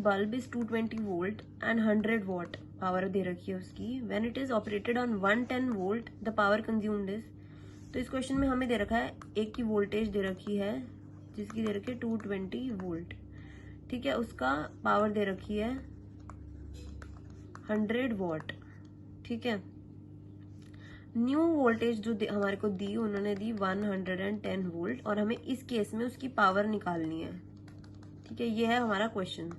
Bulb is 220 volt and 100 watt power दे रखी है उसकी, when it is operated on 110 volt the power consumed is. तो इस क्वेश्चन में हमें दे रखा है एक की वोल्टेज दे रखी है जिसकी दे रखी है 220 वोल्ट, ठीक है, उसका पावर दे रखी है 100 वॉट, ठीक है। न्यू वोल्टेज जो हमारे को दी उन्होंने दी 110 वोल्ट और हमें इस केस में उसकी पावर निकालनी है, ठीक है, ये है हमारा क्वेश्चन।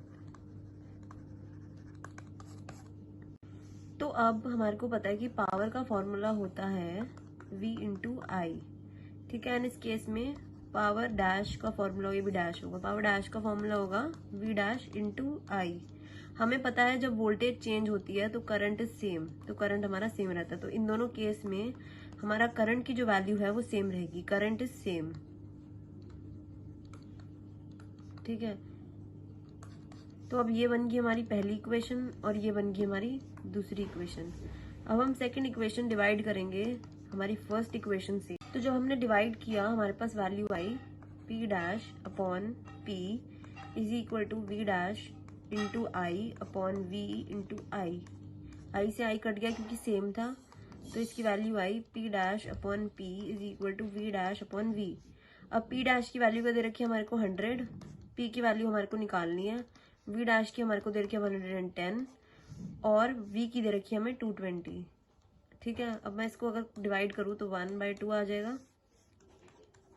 तो अब हमारे को पता है कि पावर का फॉर्मूला होता है V इंटू आई, ठीक है, एंड इस केस में पावर डैश का फॉर्मूला, ये भी डैश होगा, पावर डैश का फॉर्मूला होगा V डैश इंटू आई। हमें पता है जब वोल्टेज चेंज होती है तो करंट इज सेम, तो करंट हमारा सेम रहता है, तो इन दोनों केस में हमारा करंट की जो वैल्यू है वो सेम रहेगी, करंट इज सेम, ठीक है। तो अब ये बन गई हमारी पहली इक्वेशन और ये बन गई हमारी दूसरी इक्वेशन। अब हम सेकंड इक्वेशन डिवाइड करेंगे हमारी फर्स्ट इक्वेशन से। तो जब हमने डिवाइड किया हमारे पास वैल्यू आई P dash upon P is equal to V dash into I upon V into I से आई कट गया क्योंकि सेम था, तो इसकी वैल्यू आई P dash upon P is equal to V dash upon V। अब P dash की value का दे रखी है हमारे को 100, P की वैल्यू हमारे को निकालनी है, V डैश की हमारे को दे रखी है 110 और V की दे रखी है हमें 220, ठीक है। अब मैं इसको अगर डिवाइड करूँ तो 1/2 आ जाएगा,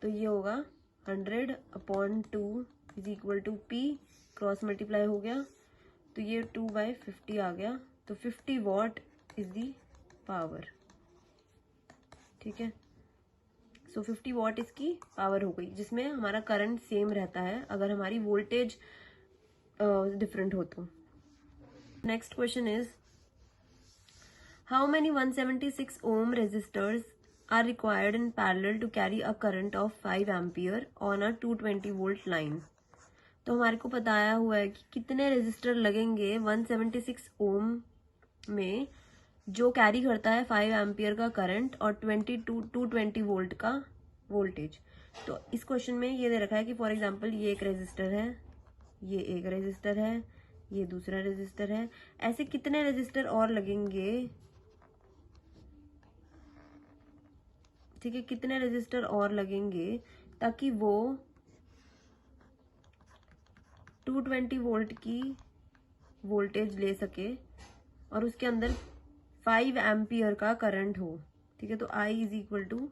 तो ये होगा 100 upon 2 is equal to P, cross multiply हो गया तो ये 2/50 आ गया, तो 50 वॉट इज दी पावर, ठीक है। सो 50 वॉट इसकी पावर हो गई, जिसमें हमारा करंट सेम रहता है अगर हमारी वोल्टेज डिफरेंट हो तो। Next question is how many 176 ohm resistors are required in parallel to carry a current of 5 ampere on a 220 volt line। तो हमारे को बताया हुआ है कि कितने रेजिस्टर लगेंगे 176 ओम में जो कैरी करता है 5 एम्पियर का करंट और 220 वोल्ट का वोल्टेज। तो इस क्वेश्चन में ये दे रखा है कि फॉर एग्जांपल ये एक रेजिस्टर है, ये एक रेजिस्टर है, ये दूसरा रेजिस्टर है, ऐसे कितने रेजिस्टर और लगेंगे, ठीक है, कितने रेजिस्टर और लगेंगे ताकि वो 220 वोल्ट की वोल्टेज ले सके और उसके अंदर 5 एम्पियर का करंट हो, ठीक है। तो I is equal to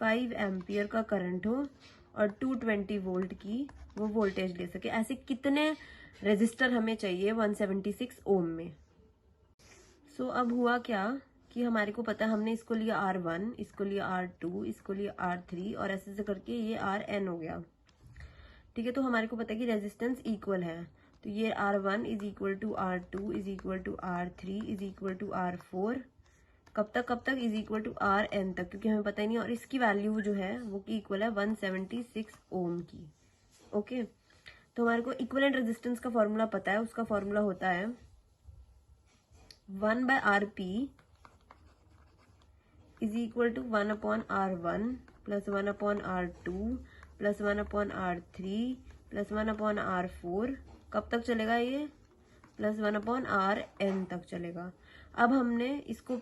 5 ampere का करंट हो और 220 वोल्ट की वो वोल्टेज ले सके। ऐसे कितने रेजिस्टर हमें चाहिए 176 ओम में। सो अब हुआ क्या कि हमारे को पता है हमने इसको लिया R1, इसको लिया R2, इसको लिया R3 और ऐसे ऐसे करके ये Rn हो गया, ठीक है। तो हमारे को पता है कि रेजिस्टेंस इक्वल है, तो ये R1 is equal to R2 is equal to R3 is equal to R4, कब तक इज इक्वल टू Rn तक, क्योंकि हमें पता ही नहीं, और इसकी वैल्यू जो है वो इक्वल है 176 ओम की, ओके। तो हमारे को इक्विवेलेंट रेजिस्टेंस का फॉर्मूला पता है, उसका फॉर्मूला होता है 1/Rp is equal to 1/R1 plus 1/R2 plus 1/R3 plus 1/R4, कब तक चलेगा ये, प्लस 1/Rn तक चलेगा। अब हमने इसको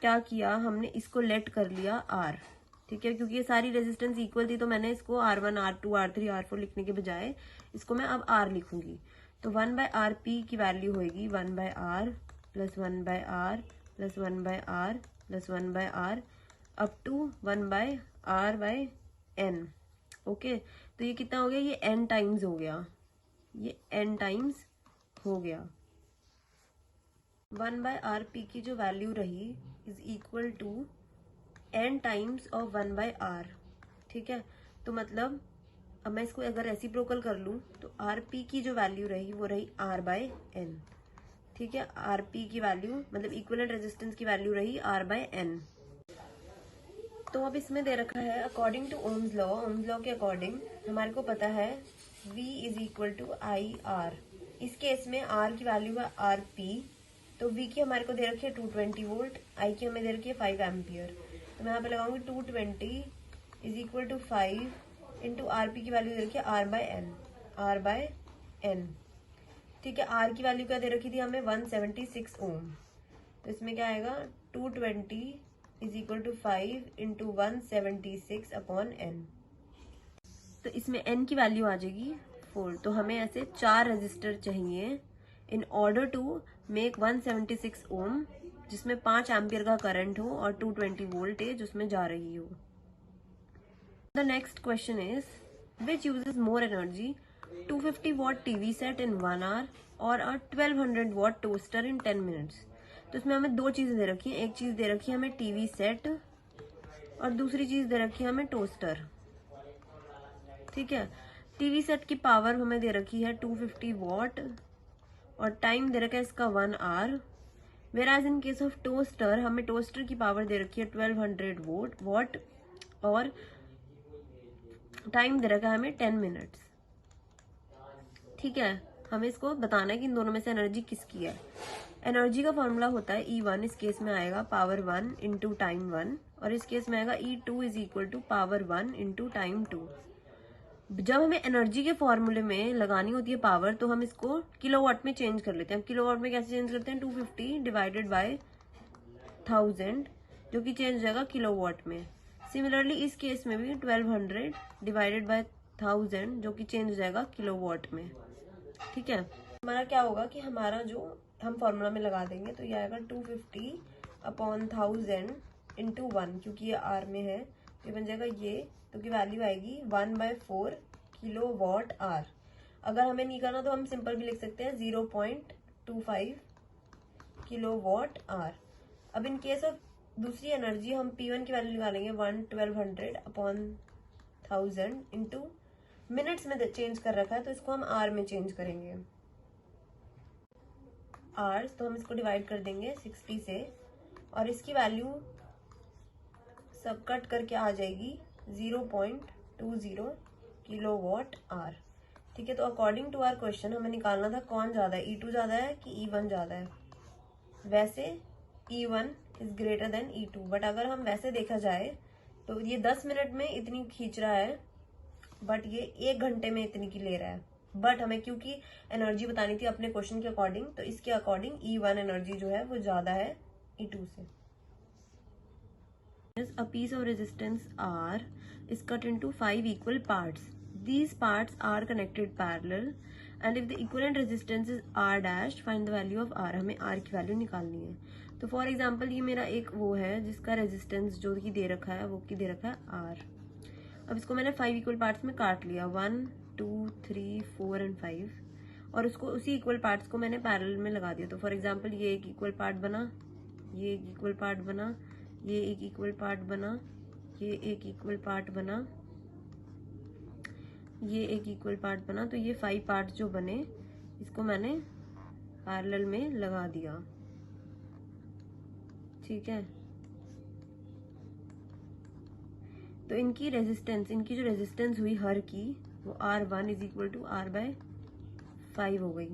क्या किया, हमने इसको लेट कर लिया R, ठीक है, क्योंकि ये सारी रेजिस्टेंस इक्वल थी तो मैंने इसको R1 R2 R3 R4 लिखने के बजाय इसको मैं अब R लिखूंगी। तो 1/Rp की वैल्यू होगी 1/R plus 1/R plus 1/R plus 1/R up to 1/R/n, okay. तो ये कितना हो गया, ये n टाइम्स हो गया, ये n टाइम्स हो गया। 1/Rp की जो वैल्यू रही is equal to n times of 1/R, ठीक है। तो मतलब अब मैं इसको अगर रेसिप्रोकल कर लूं तो Rp की जो वैल्यू रही वो रही R/n, ठीक है। Rp की वैल्यू मतलब इक्विवेलेंट रेजिस्टेंस की वैल्यू रही R/n। तो अब इसमें दे रखा है अकॉर्डिंग टू ओम्स लॉ के अकॉर्डिंग हमारे को पता है V is equal to IR। इस केस में R की वैल्यू है Rp, तो V की हमारे को दे रखी है 220 वोल्ट, I की हमें दे रखी है 5 एम्पियर। तो मैं यहाँ पे लगाऊंगी 220 is equal to 5 into Rp की वैल्यू दे रखी है R/n, ठीक है, आर की वैल्यू क्या दे रखी थी हमें, 176 ओम। तो इसमें क्या आएगा, 220 is equal to 5 into 176 upon N. तो इसमें एन की वैल्यू आ जाएगी 4। तो हमें ऐसे 4 रजिस्टर चाहिए इन ऑर्डर टू मेक 176 ओम, जिसमें 5 एम्पियर का करंट हो और 220 वोल्टेज उसमें जा रही हो। The next question is which uses more energy, 250 watt TV set in 1 hour और 1200 वॉट टोस्टर इन 10 मिनट्स। तो इसमें हमें दो चीजें दे रखी है, एक चीज दे रखी है हमें टीवी सेट और दूसरी चीज दे रखी है हमें टोस्टर। ठीक है, टीवी सेट की पावर हमें दे रखी है 250 वॉट और टाइम दे रखा है इसका 1 hour. Whereas in case of toaster हमें टोस्टर की पावर दे रखी है 1200 वॉट और टाइम दे रखा है हमें 10 मिनट्स। ठीक है, हमें इसको बताना है कि इन दोनों में से एनर्जी किसकी है। एनर्जी का फॉर्मूला होता है E1, इस केस में आएगा पावर 1 इंटू टाइम 1 और इस केस में आएगा E2 is equal to power 1 into time 2। जब हमें एनर्जी के फॉर्मूले में लगानी होती है पावर, तो हम इसको किलोवाट में चेंज कर लेते हैं। किलोवाट में कैसे चेंज करते हैं, 250 डिवाइडेड बाय 1000, जो कि चेंज हो जाएगा किलोवाट में। सिमिलरली इस केस में भी 1200 डिवाइडेड बाय 1000, जो कि चेंज हो जाएगा किलोवाट में। ठीक है, हमारा क्या होगा कि हमारा जो हम फॉर्मूला में लगा देंगे तो ये आएगा 250 अपॉन 1000 इंटू 1, क्योंकि ये आर में है, ये बन जाएगा ये, तो की वैल्यू आएगी 1/4 किलो वॉट आर। अगर हमें नहीं करना तो हम सिंपल भी लिख सकते हैं 0.25 किलो वॉट आर। अब इन केस ऑफ दूसरी एनर्जी हम P1 की वैल्यू निकालेंगे 1200 अपॉन 1000 इंटू मिनट्स में चेंज कर रखा है, तो इसको हम आर में चेंज करेंगे आवर्स। तो हम इसको डिवाइड कर देंगे 60 से और इसकी वैल्यू सब कट करके आ जाएगी 0.20 किलो वॉट आर। ठीक है, तो अकॉर्डिंग टू आवर क्वेश्चन हमें निकालना था कौन ज्यादा है, E2 ज्यादा है कि E1 ज्यादा है। वैसे E1 is greater than E2, but अगर हम वैसे देखा जाए तो ये 10 मिनट में इतनी खींच रहा है, बट ये 1 घंटे में इतनी की ले रहा है। बट हमें क्योंकि एनर्जी बतानी थी अपने क्वेश्चन के अकॉर्डिंग, तो इसके अकॉर्डिंग E1 एनर्जी जो है वो ज्यादा है E2 से। A piece of resistance R is cut into 5 equal parts. These parts are connected parallel and if the equivalent resistance is R dash, find the value of R. हमें R की value निकालनी है। तो for example ये मेरा एक वो है जिसका रेजिस्टेंस जो कि दे रखा है वो की दे रखा है R। अब इसको मैंने 5 इक्वल पार्ट्स में काट लिया, 1 2 3 4 एंड 5, और उसको उसी इक्वल पार्ट्स को मैंने पैरेलल में लगा दिया। तो फॉर एग्जाम्पल ये एक इक्वल पार्ट बना, ये एक इक्वल पार्ट बना, ये एक इक्वल पार्ट बना, ये एक इक्वल पार्ट बना, ये एक इक्वल पार्ट बना। तो ये 5 पार्ट जो बने इसको मैंने पैरेलल में लगा दिया। ठीक है, तो इनकी रेजिस्टेंस, इनकी जो रेजिस्टेंस हुई हर की, वो R1 is equal to R/5 हो गई।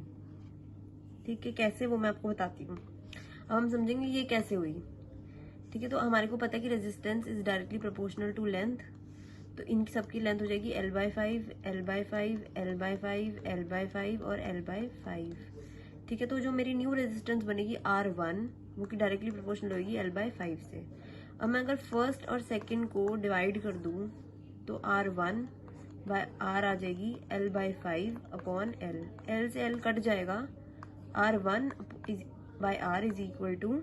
ठीक है, कैसे वो मैं आपको बताती हूँ। अब हम समझेंगे ये कैसे हुई। ठीक है, तो हमारे को पता है कि resistance is directly proportional to length, तो इन सबकी लेंथ हो जाएगी L/5 L/5 L/5 L/5 और L/5। ठीक है, तो जो मेरी न्यू रेजिस्टेंस बनेगी R1, वो की डायरेक्टली प्रोपोर्शनल होगी L/5 से। अब मैं अगर फर्स्ट और सेकंड को डिवाइड कर दूं तो R1 बाय R आ जाएगी L/5 अपॉन L। L से L कट जाएगा, R1 by R is equal to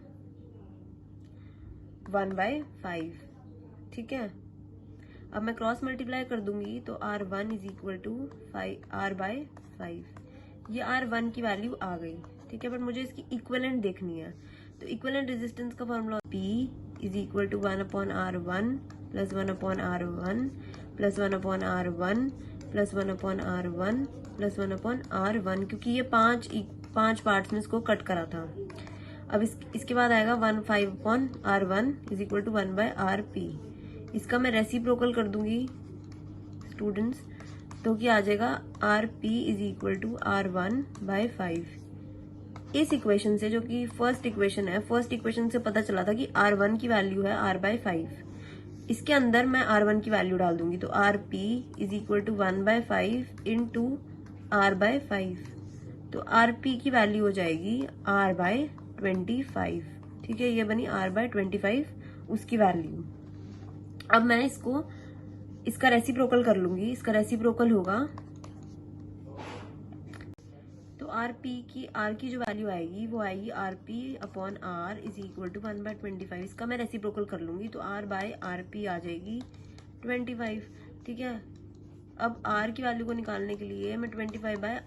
1/5। ठीक है, अब मैं क्रॉस मल्टीप्लाई कर दूंगी तो R1 is equal to R/5। ये R1 की वैल्यू आ गई। ठीक है, बट मुझे इसकी इक्विवेलेंट देखनी है। तो इक्विवेलेंट रेजिस्टेंस का formula P is equal to 1/R1 plus 1/R1 plus 1/R1 plus 1/R1 plus 1/R1, क्योंकि ये पांच पार्ट्स में इसको कट करा था। अब इसके बाद आएगा 1/5/R1 is equal to 1/RP। इसका मैं रेसिप्रोकल कर दूंगी स्टूडेंट्स, तो क्या आ जाएगा RP is equal to R1/5। इस इक्वेशन से, जो कि फर्स्ट इक्वेशन है, फर्स्ट इक्वेशन से पता चला था कि R1 की वैल्यू है R/5। इसके अंदर मैं R1 की वैल्यू डाल दूंगी, तो RP is equal to 1/5 into R/5। तो आर पी की वैल्यू हो जाएगी आर बाय 25। ठीक है, ये बनी आर बाय 25 उसकी वैल्यू। अब मैं इसका रेसिप्रोकल कर लूंगी। इसका रेसिप्रोकल होगा तो आर की जो वैल्यू आएगी वो आएगी R P upon R is equal to 1/25। इसका मैं रेसिप्रोकल कर लूंगी तो आर बाय आर पी आ जाएगी 25। ठीक है, अब आर की वैल्यू को निकालने के लिए मैं 25 बाय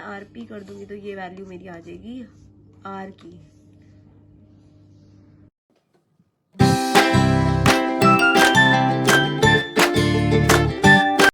आर पी कर दूंगी तो ये वैल्यू मेरी आ जाएगी आर की।